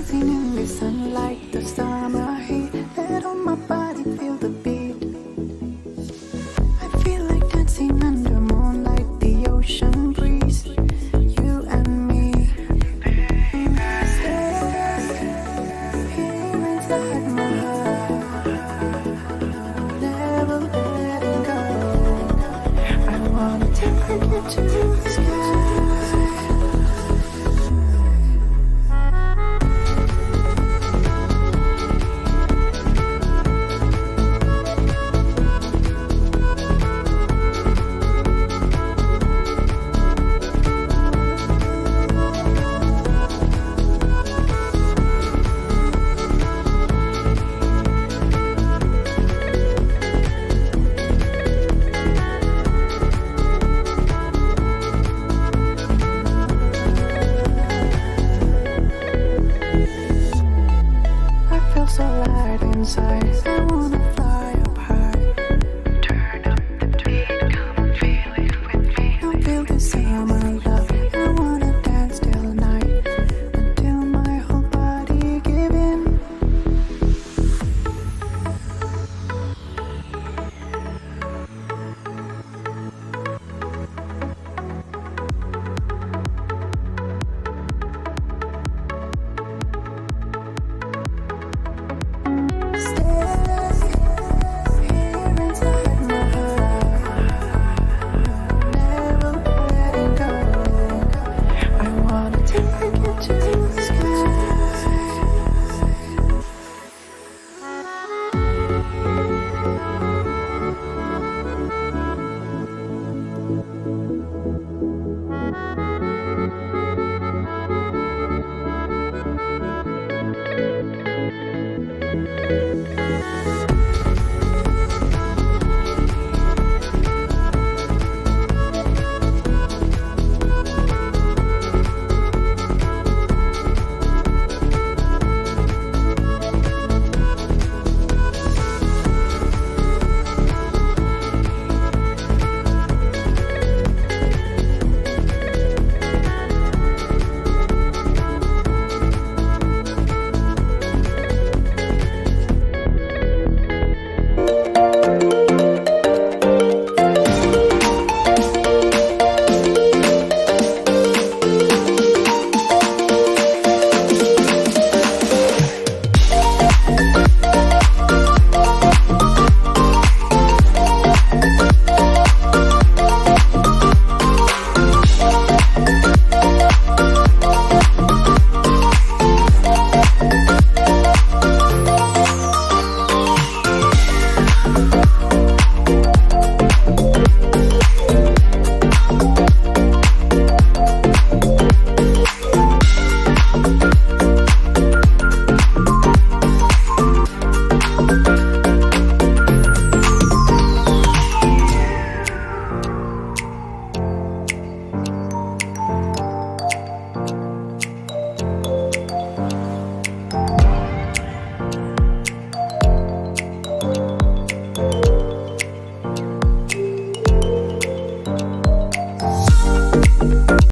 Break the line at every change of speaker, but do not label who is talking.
dancing in the sunlight, the summer heat. Let on my body feel the beat. I feel like dancing under moonlight, the ocean breeze. You and me. Stay here inside my heart. Never letting go. I wanna take you to the sky. So light inside.